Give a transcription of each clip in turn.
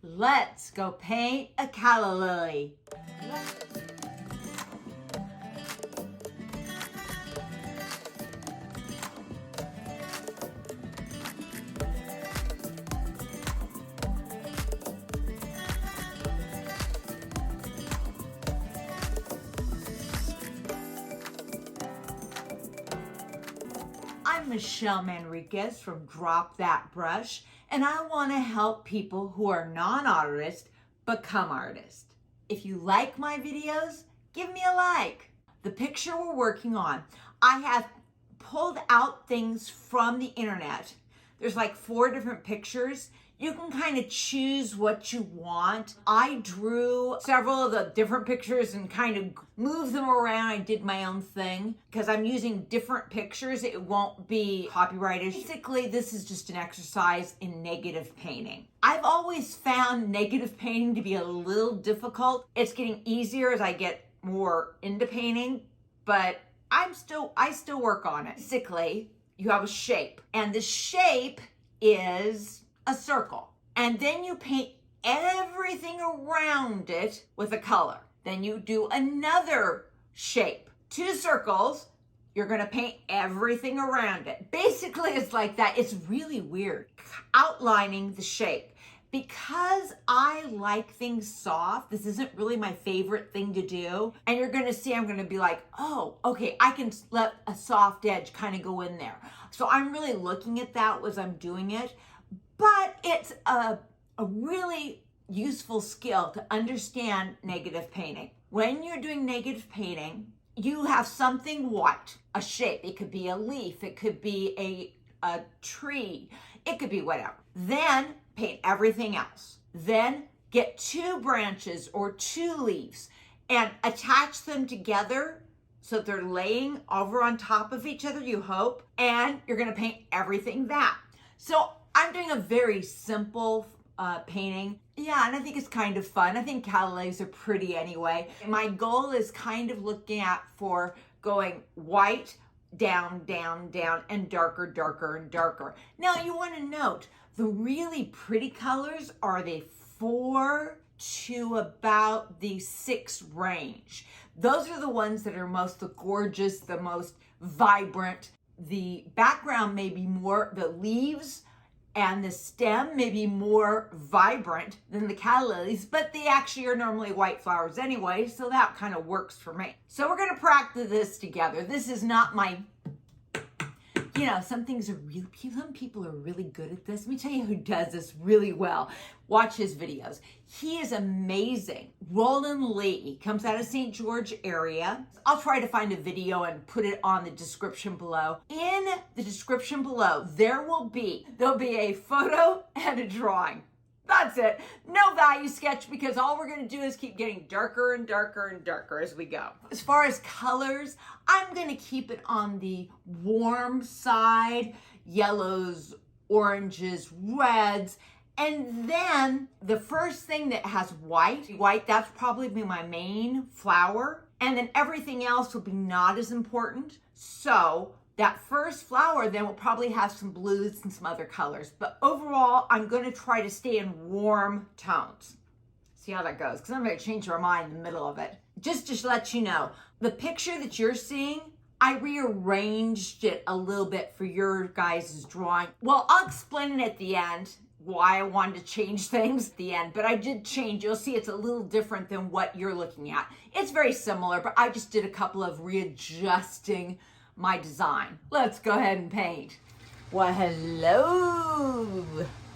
Let's go paint a calla lily. I'm Michelle Manriquez from Drop That Brush, and I want to help people who are non-artists become artists. If you like my videos, give me a like. The picture we're working on, I have pulled out things from the internet. There's like 4 different pictures. You can kind of choose what you want. I drew several of the different pictures and kind of moved them around. I did my own thing because I'm using different pictures. It won't be copyrighted. Basically, this is just an exercise in negative painting. I've always found negative painting to be a little difficult. It's getting easier as I get more into painting, but I still work on it. Basically, you have a shape, and the shape is a circle, and then you paint everything around it with a color. Then you do another shape, 2 circles. You're gonna paint everything around it. Basically, it's like that. It's really weird. Outlining the shape. Because I like things soft, this isn't really my favorite thing to do. And you're gonna see, I'm gonna be like, oh, okay, I can let a soft edge kind of go in there. So I'm really looking at that as I'm doing it. But it's a really useful skill to understand negative painting. When you're doing negative painting, you have something white, a shape. It could be a leaf, it could be a tree, it could be whatever. Then paint everything else. Then get 2 branches or 2 leaves and attach them together so they're laying over on top of each other, you hope, and you're gonna paint everything that. So I'm doing a very simple painting. Yeah, and I think it's kind of fun. I think calla lilies are pretty anyway. My goal is kind of looking at for going white, down, down, down, and darker, darker, and darker. Now you want to note, the really pretty colors are the 4 to about the 6 range. Those are the ones that are most gorgeous, the most vibrant. The background may be more, the leaves and the stem may be more vibrant than the calla lilies, but they actually are normally white flowers anyway, so that kind of works for me. So we're gonna practice this together. This is not my, you know, some people are really good at this. Let me tell you who does this really well. Watch his videos. He is amazing. Roland Lee comes out of St. George area. I'll try to find a video and put it on the description below. In the description below, there'll be a photo and a drawing. That's it. No value sketch, because all we're going to do is keep getting darker and darker and darker as we go. As far as colors, I'm going to keep it on the warm side, yellows, oranges, reds, and then the first thing that has white, that's probably be my main flower, and then everything else will be not as important. So that first flower then will probably have some blues and some other colors. But overall, I'm going to try to stay in warm tones. See how that goes, because I'm going to change my mind in the middle of it. Just to let you know, the picture that you're seeing, I rearranged it a little bit for your guys' drawing. Well, I'll explain it at the end, why I wanted to change things at the end, but I did change. You'll see it's a little different than what you're looking at. It's very similar, but I just did a couple of readjusting my design. Let's go ahead and paint. Well, hello.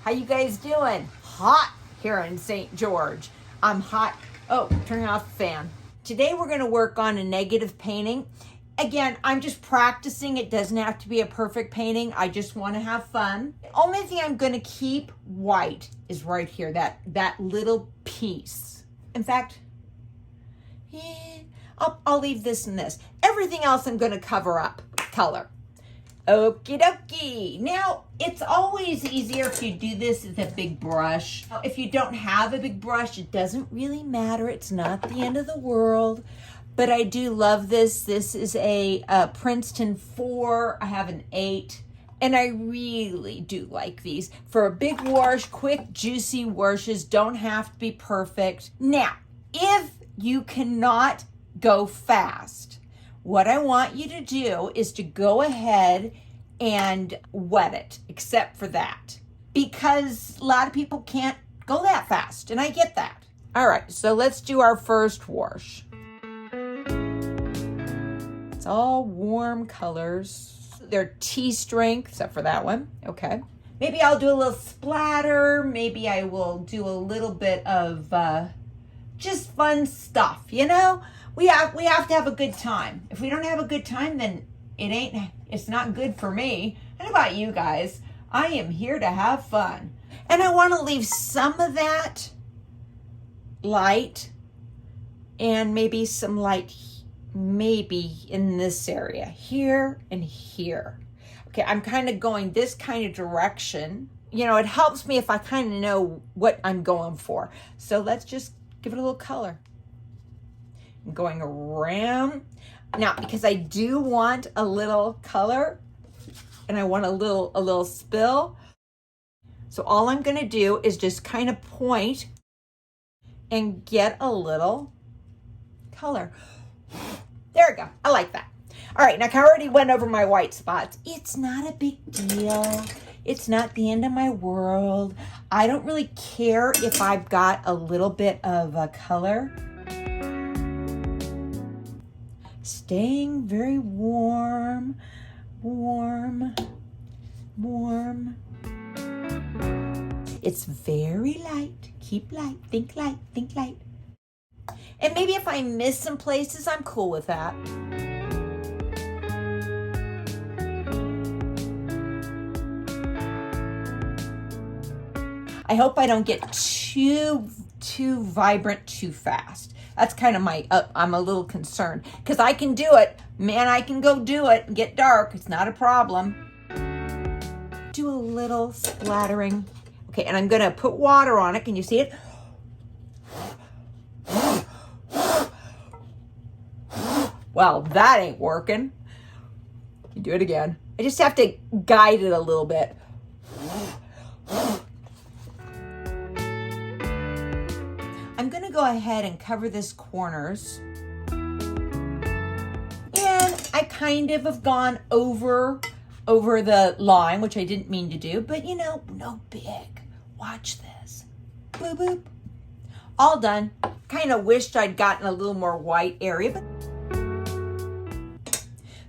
How you guys doing? Hot here in St. George. I'm hot. Oh, turning off the fan. Today we're going to work on a negative painting. Again, I'm just practicing. It doesn't have to be a perfect painting. I just want to have fun. The only thing I'm going to keep white is right here, that little piece. In fact, I'll leave this and this. Everything else I'm going to cover up color. Okie dokie. Now, it's always easier if you do this with a big brush. If you don't have a big brush, it doesn't really matter. It's not the end of the world. But I do love this. This is a Princeton 4. I have an 8. And I really do like these. For a big wash, quick, juicy washes, don't have to be perfect. Now, if you cannot go fast, what I want you to do is to go ahead and wet it, except for that. Because a lot of people can't go that fast, and I get that. All right, so let's do our first wash. It's all warm colors. They're tea strength, except for that one. Okay. Maybe I'll do a little splatter. Maybe I will do a little bit of just fun stuff, you know? We have to have a good time. If we don't have a good time, then it's not good for me. And about you guys, I am here to have fun. And I want to leave some of that light and maybe some light maybe in this area, here and here. Okay, I'm kind of going this kind of direction. You know, it helps me if I kind of know what I'm going for. So let's just give it a little color. I'm going around. Now, because I do want a little color and I want a little spill. So all I'm gonna do is just kind of point and get a little color. There we go. I like that. All right, now I already went over my white spots. It's not a big deal. It's not the end of my world. I don't really care if I've got a little bit of a color. Staying very warm, warm, warm. It's very light. Keep light. Think light. Think light. And maybe if I miss some places, I'm cool with that. I hope I don't get too vibrant too fast. That's kind of my, I'm a little concerned. Because I can do it. Man, I can go do it and get dark. It's not a problem. Do a little splattering. Okay, and I'm going to put water on it. Can you see it? Well, that ain't working. You do it again. I just have to guide it a little bit. I'm gonna go ahead and cover this corners. And I kind of have gone over the line, which I didn't mean to do, but you know, no big. Watch this. Boop, boop. All done. Kind of wished I'd gotten a little more white area, but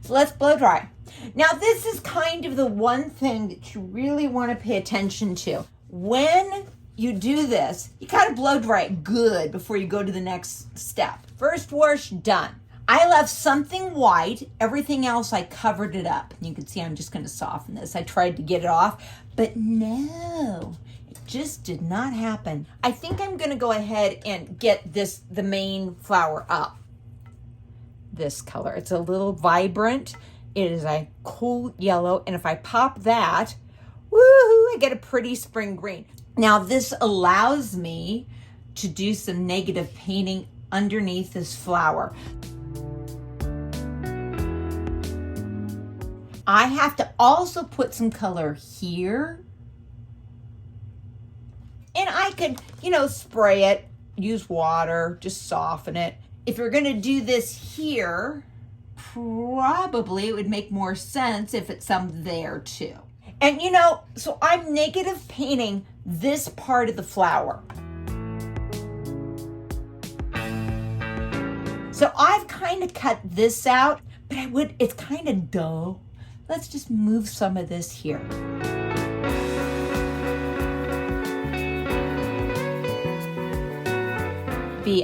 so let's blow dry. Now this is kind of the one thing that you really want to pay attention to. When you do this, you gotta blow dry it good before you go to the next step. First wash, done. I left something white, everything else I covered it up. You can see I'm just gonna soften this. I tried to get it off, but no, it just did not happen. I think I'm gonna go ahead and get the main flower up. This color, it's a little vibrant. It is a cool yellow, and if I pop that, woohoo, I get a pretty spring green. Now this allows me to do some negative painting underneath this flower. I have to also put some color here. And I could, you know, spray it, use water, just soften it. If you're gonna do this here, probably it would make more sense if it's some there too. And you know, so I'm negative painting this part of the flower. So I've kind of cut this out, but it's kind of dull. Let's just move some of this here.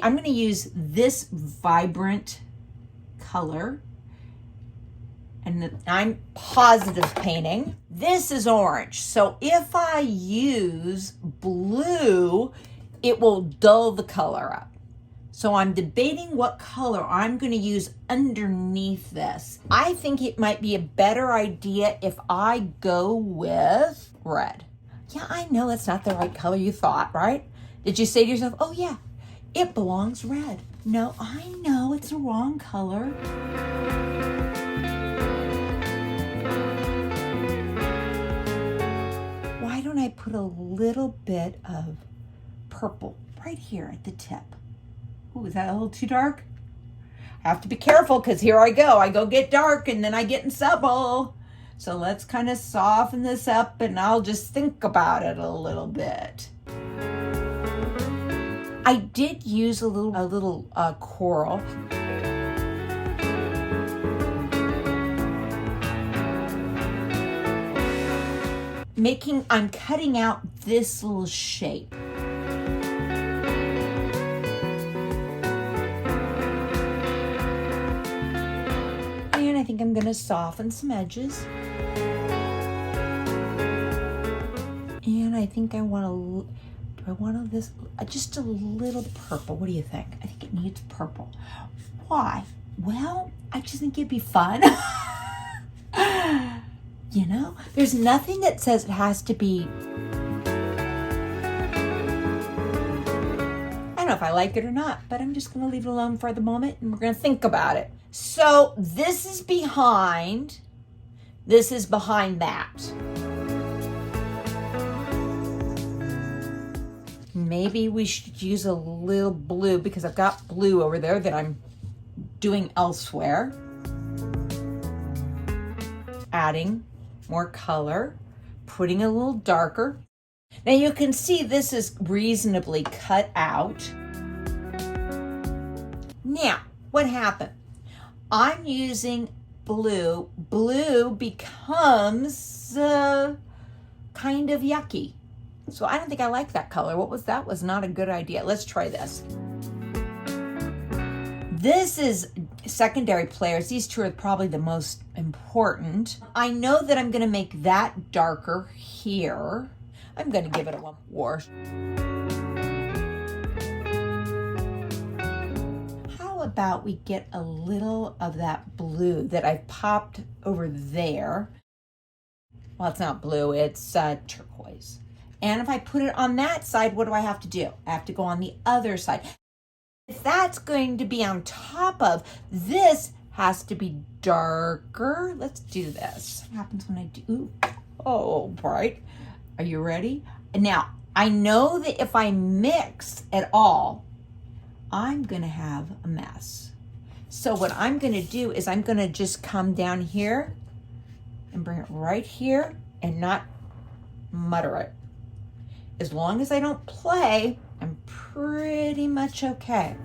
I'm going to use this vibrant color, and I'm positive painting. This is orange, so if I use blue, it will dull the color up. So I'm debating what color I'm going to use underneath this. I think it might be a better idea if I go with red. Yeah, I know that's not the right color you thought, right? Did you say to yourself, oh yeah, it belongs red? No, I know it's the wrong color. don't I put a little bit of purple right here at the tip? Ooh, is that a little too dark? I have to be careful because here I go get dark and then I get in trouble. So let's kind of soften this up and I'll just think about it a little bit. I did use a little coral. I'm cutting out this little shape. And I think I'm gonna soften some edges. And I think I want this, just a little purple. What do you think? I think it needs purple. Why? Well, I just think it'd be fun. You know, there's nothing that says it has to be. I don't know if I like it or not, but I'm just gonna leave it alone for the moment and we're gonna think about it. So this is behind that. Maybe we should use a little blue because I've got blue over there that I'm doing elsewhere. Adding more color, putting a little darker. Now you can see this is reasonably cut out. Now, what happened? I'm using blue. Blue becomes kind of yucky. So I don't think I like that color. What was that? Was not a good idea. Let's try this. This is secondary players. These two are probably the most important. I know that I'm gonna make that darker here. I'm gonna give it a one more. How about we get a little of that blue that I popped over there? Well, it's not blue, it's turquoise. And if I put it on that side, what do I have to do? I have to go on the other side. If that's going to be on top of, this has to be darker. Let's do this. What happens when I do? Ooh. Oh, bright. Are you ready? Now, I know that if I mix at all, I'm gonna have a mess. So what I'm gonna do is I'm gonna just come down here and bring it right here and not mutter it. As long as I don't play, I'm pretty much okay.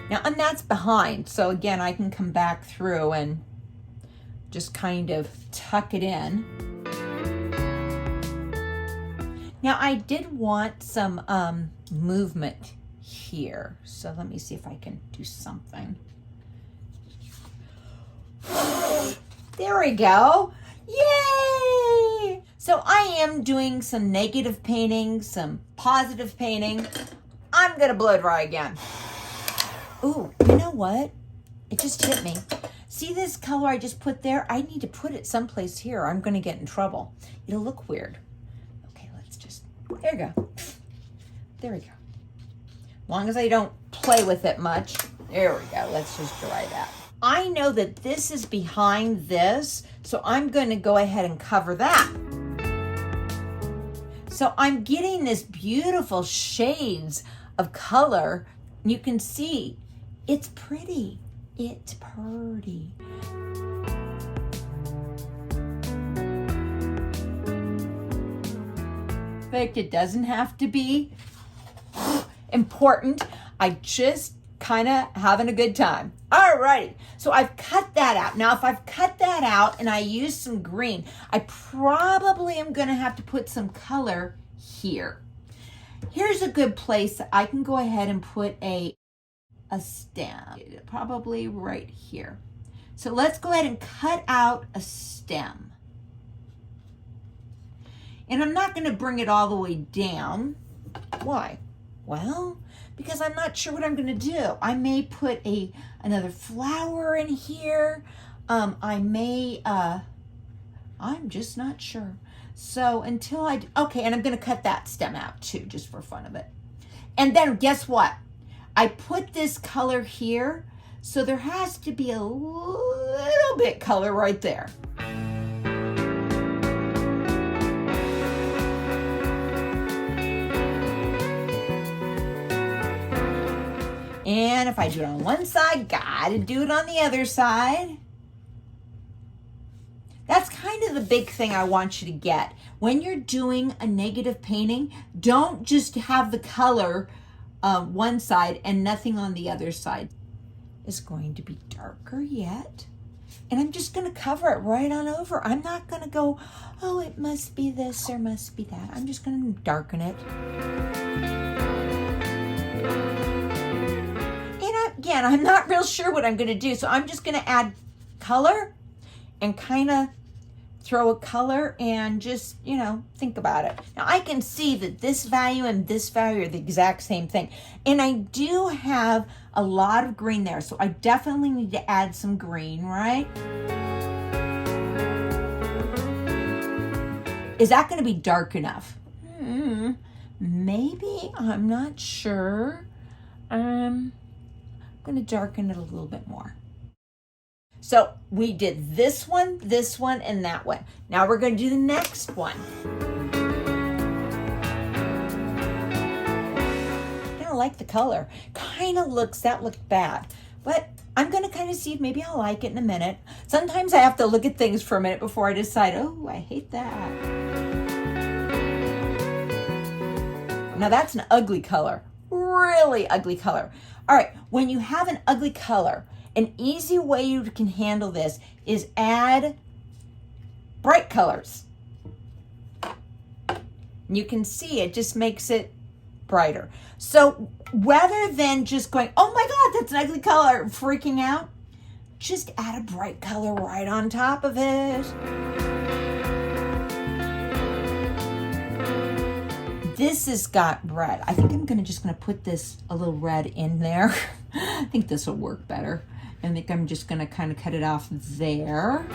Now, and that's behind, so again, I can come back through and just kind of tuck it in. Now, I did want some movement here, so let me see if I can do something. There we go. Yay! So I am doing some negative painting, some positive painting. I'm gonna blow dry again. Ooh, you know what? It just hit me. See this color I just put there? I need to put it someplace here. I'm gonna get in trouble. It'll look weird. Okay, let's just, there we go. There we go. As long as I don't play with it much. There we go, let's just dry that. I know that this is behind this, so I'm going to go ahead and cover that. So I'm getting this beautiful shades of color. You can see it's pretty. It's pretty. In fact, it doesn't have to be important. I just kind of having a good time. All right, so I've cut that out. Now, if I've cut that out and I use some green, I probably am gonna have to put some color here. Here's a good place that I can go ahead and put a stem, probably right here. So let's go ahead and cut out a stem. And I'm not gonna bring it all the way down. Why? Well, because I'm not sure what I'm gonna do. I may put another flower in here. I'm just not sure. So until okay, and I'm gonna cut that stem out too, just for fun of it. And then guess what? I put this color here So there has to be a little bit color right there. And if I do it on one side, gotta do it on the other side. That's kind of the big thing I want you to get. When you're doing a negative painting, don't just have the color one side and nothing on the other side. It's going to be darker yet. And I'm just gonna cover it right on over. I'm not gonna go, oh, it must be this or must be that. I'm just gonna darken it. Again, I'm not real sure what I'm going to do, so I'm just going to add color and kind of throw a color and just, you know, think about it. Now, I can see that this value and this value are the exact same thing, and I do have a lot of green there, so I definitely need to add some green, right? Is that going to be dark enough? Maybe, I'm not sure. I'm going to darken it a little bit more. So we did this one, and that one. Now we're going to do the next one. I don't like the color. Kind of looks, that looked bad. But I'm going to kind of see if maybe I'll like it in a minute. Sometimes I have to look at things for a minute before I decide, oh, I hate that. Now that's an ugly color. Really ugly color. All right, when you have an ugly color, an easy way you can handle this is add bright colors. You can see it just makes it brighter. So rather than just going, oh my God, that's an ugly color, freaking out, just add a bright color right on top of it. This has got red. I think I'm just gonna put this a little red in there. I think this will work better. I think I'm just gonna kind of cut it off there.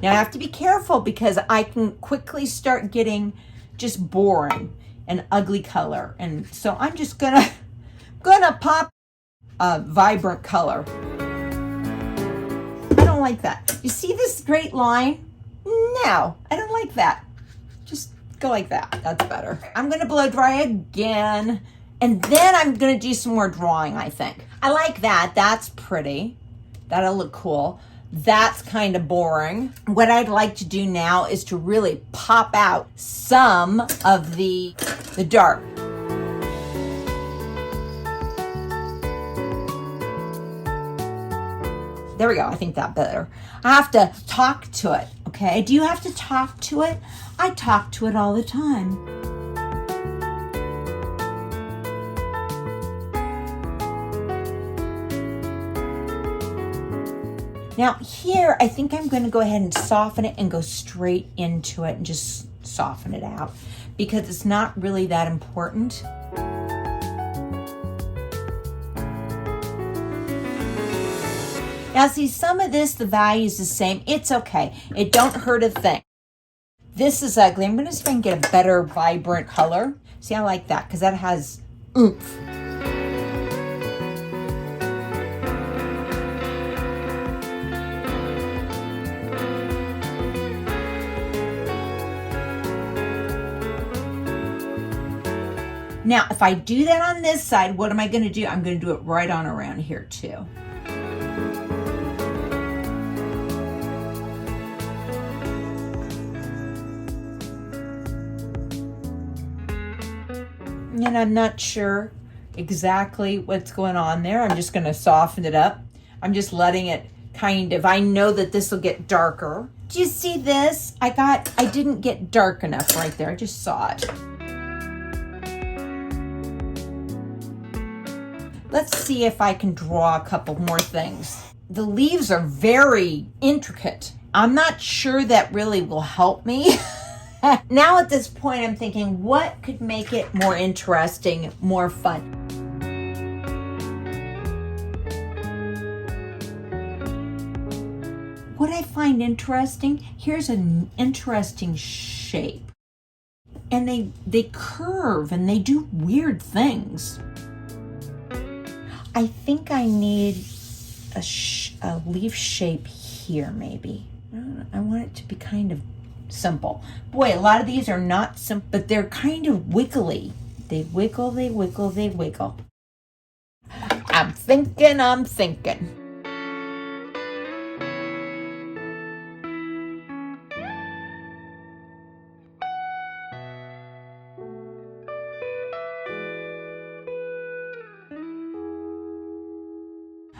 Now I have to be careful because I can quickly start getting just boring and ugly color. And so I'm just gonna pop a vibrant color. I don't like that. You see this straight line? No, I don't like that. Just go like that. That's better. I'm gonna blow dry again, and then I'm gonna do some more drawing, I think. I like that. That's pretty. That'll look cool. That's kind of boring. What I'd like to do now is to really pop out some of the dark. There we go, I think that better. I have to talk to it, okay? Do you have to talk to it? I talk to it all the time. Now here, I think I'm gonna go ahead and soften it and go straight into it and just soften it out because it's not really that important. Now see, some of this, the value is the same. It's okay. It don't hurt a thing. This is ugly. I'm gonna see if I can get a better vibrant color. See, I like that because that has oomph. Now, if I do that on this side, what am I gonna do? I'm gonna do it right on around here too. And I'm not sure exactly what's going on there. I'm just gonna soften it up. I'm just letting it kind of, I know that this will get darker. Do you see this? I didn't get dark enough right there. I just saw it. Let's see if I can draw a couple more things. The leaves are very intricate. I'm not sure that really will help me. Now at this point, I'm thinking, what could make it more interesting, more fun? What I find interesting, here's an interesting shape. and they curve and they do weird things. I think I need a leaf shape here maybe. I want it to be kind of simple. Boy, a lot of these are not simple, but they're kind of wiggly. They wiggle, they wiggle, they wiggle. I'm thinking.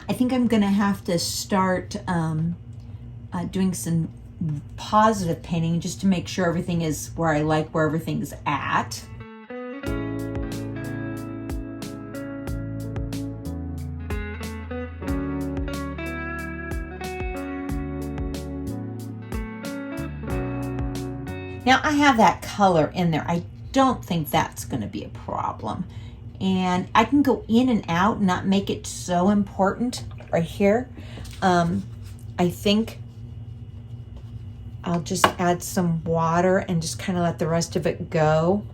I think I'm gonna have to start doing some positive painting just to make sure everything is where I like where everything's at. Now I have that color in there. I don't think that's going to be a problem. And I can go in and out and not make it so important right here. I think I'll just add some water and just kind of let the rest of it go.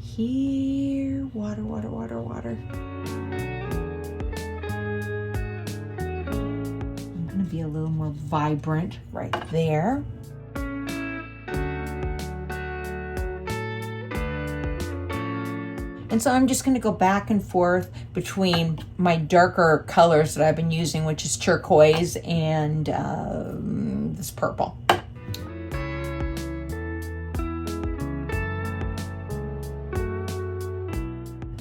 Here, water, water, water, water. I'm going to be a little more vibrant right there. And so I'm just going to go back and forth between my darker colors that I've been using, which is turquoise and this purple.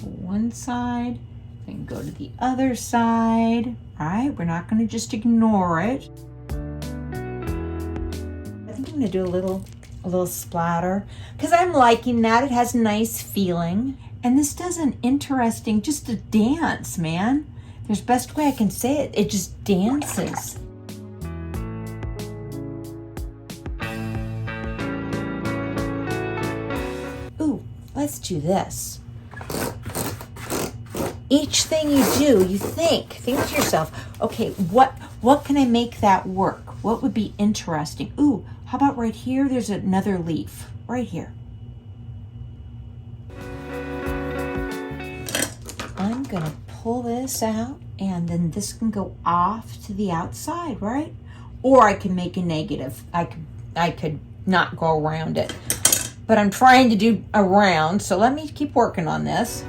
One side, then go to the other side. All right, we're not going to just ignore it. I think I'm going to do a little splatter because I'm liking that. It has a nice feeling. And this does an interesting, just a dance, man. There's best way I can say it. It just dances. Ooh, let's do this. Each thing you do, you think to yourself, okay, what can I make that work? What would be interesting? Ooh, how about right here? There's another leaf right here. I'm gonna pull this out and then this can go off to the outside, right? Or I can make a negative. I could not go around it, but I'm trying to do a round, so let me keep working on this.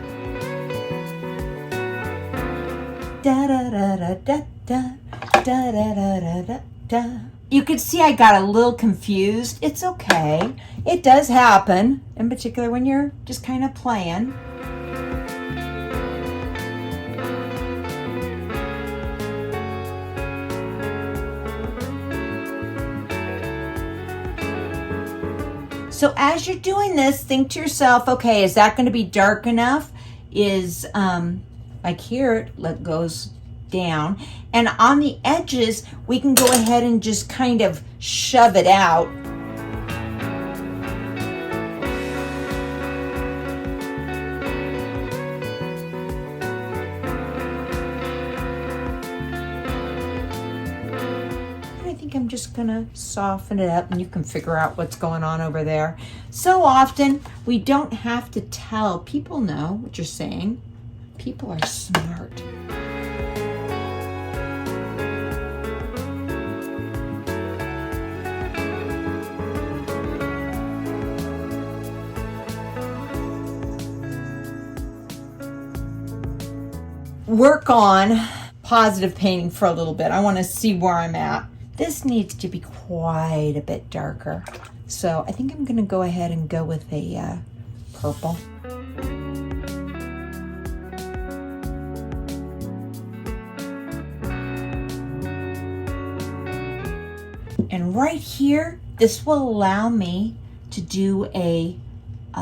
Da da da da da da da da da da da. You can see I got a little confused. It's okay. It does happen, in particular when you're just kind of playing. So as you're doing this, think to yourself, okay, is that going to be dark enough? Is, like here, it goes down. And on the edges, we can go ahead and just kind of shove it out. I'm just gonna soften it up and you can figure out what's going on over there. So often we don't have to tell. People know what you're saying. People are smart. Work on positive painting for a little bit. I want to see where I'm at. This needs to be quite a bit darker. So I think I'm gonna go ahead and go with a purple. And right here, this will allow me to do a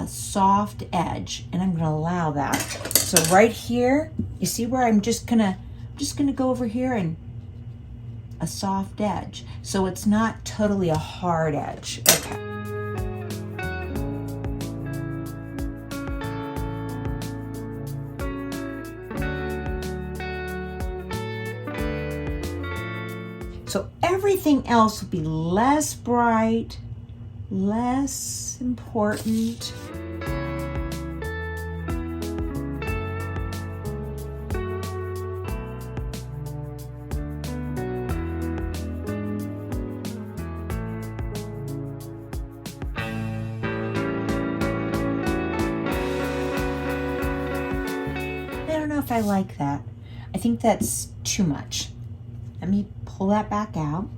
soft edge, and I'm gonna allow that. So right here, you see where I'm just gonna go over here and a soft edge, so it's not totally a hard edge. Okay. So everything else will be less bright, less important. I like that. I think that's too much. Let me pull that back out.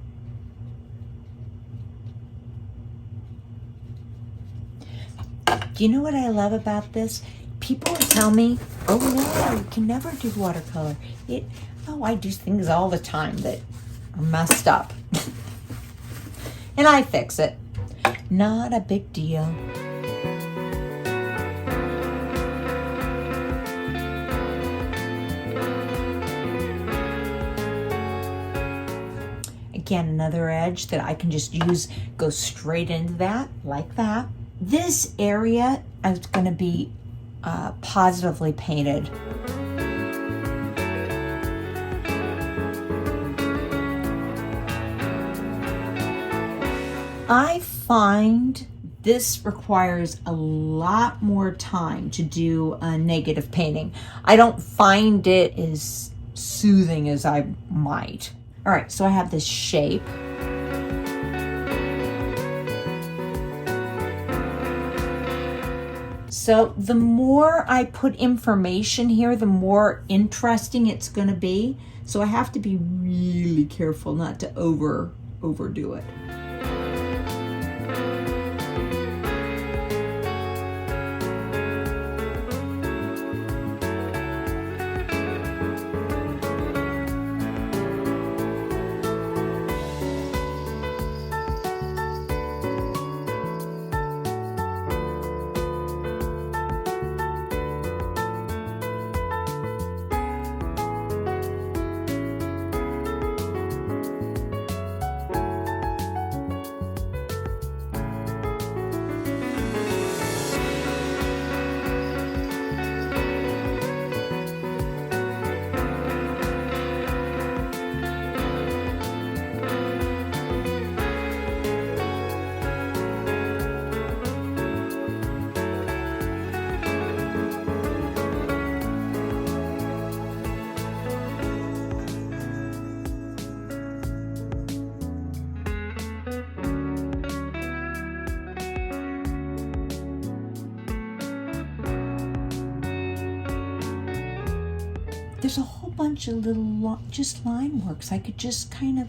Do you know what I love about this? People tell me, oh no, you can never do watercolor. I do things all the time that are messed up. And I fix it. Not a big deal. Again, another edge that I can just use, go straight into that, like that. This area is going to be positively painted. I find this requires a lot more time to do a negative painting. I don't find it as soothing as I might. All right, so I have this shape. So the more I put information here, the more interesting it's going to be. So I have to be really careful not to overdo it. There's a whole bunch of little just line works. I could just kind of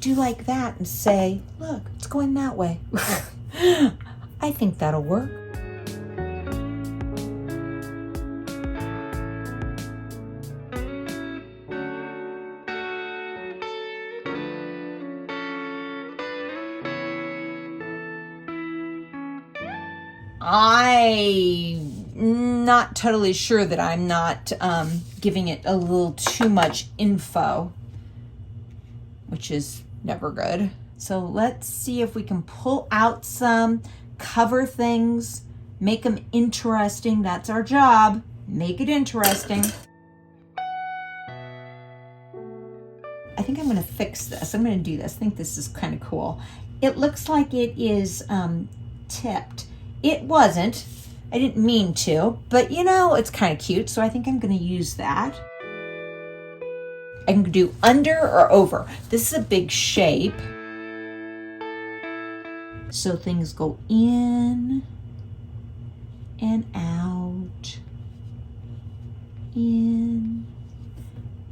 do like that and say, look, it's going that way. I think that'll work. I'm not totally sure that I'm not giving it a little too much info, which is never good. So let's see if we can pull out some, cover things, make them interesting. That's our job. Make it interesting. I think I'm going to fix this. I'm going to do this. I think this is kind of cool. It looks like it is tipped. It wasn't. I didn't mean to, but you know, it's kind of cute, so I think I'm going to use that. I can do under or over. This is a big shape. So things go in and out, in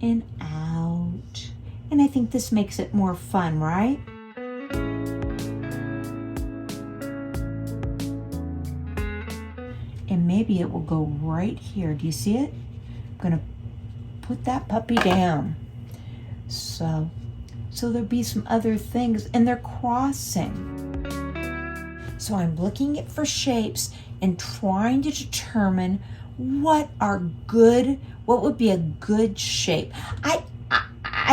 and out. And I think this makes it more fun, right? And maybe it will go right here. Do you see it? I'm gonna put that puppy down. So there'll be some other things, and they're crossing. So I'm looking at for shapes and trying to determine what would be a good shape. I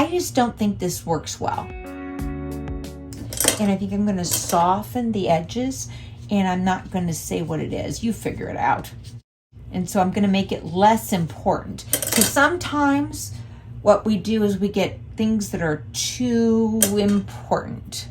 just don't think this works well. And I think I'm gonna soften the edges, and I'm not gonna say what it is. You figure it out. And so I'm gonna make it less important. Because sometimes what we do is we get things that are too important.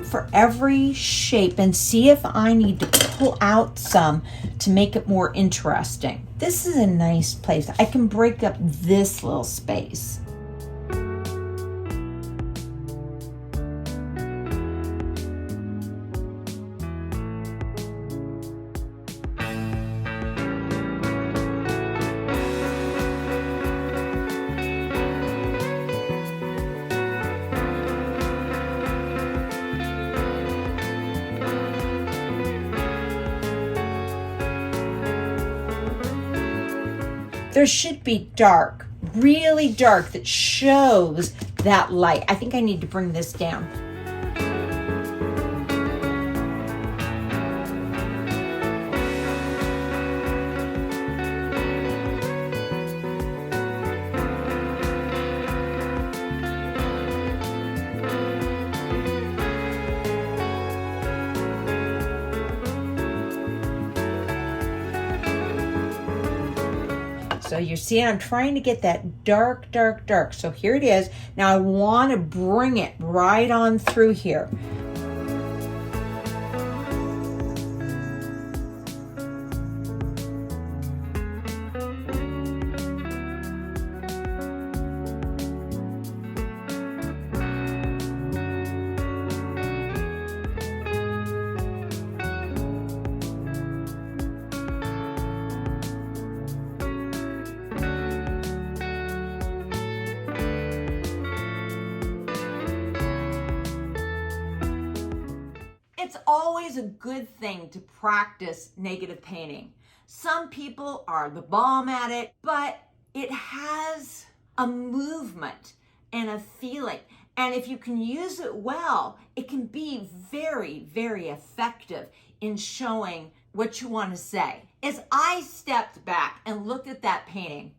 for every shape and see if I need to pull out some to make it more interesting. This is a nice place. I can break up this little space. There should be dark, really dark, that shows that light. I think I need to bring this down. So you see, I'm trying to get that dark, dark, dark. So here it is. Now I want to bring it right on through here. It's always a good thing to practice negative painting. Some people are the bomb at it, but it has a movement and a feeling. And if you can use it well, it can be very, very effective in showing what you want to say. As I stepped back and looked at that painting,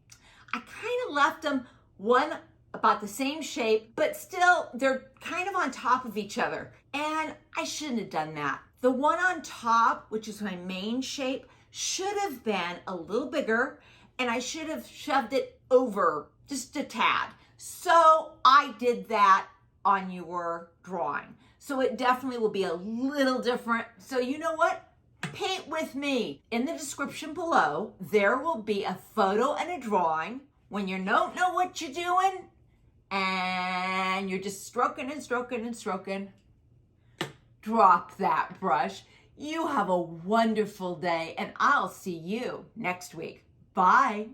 I kind of left them one about the same shape, but still they're kind of on top of each other. And I shouldn't have done that. The one on top, which is my main shape, should have been a little bigger, and I should have shoved it over just a tad. So I did that on your drawing. So it definitely will be a little different. So you know what? Paint with me. In the description below, there will be a photo and a drawing when you don't know what you're doing and you're just stroking and stroking and stroking. Drop that brush. You have a wonderful day, and I'll see you next week. Bye.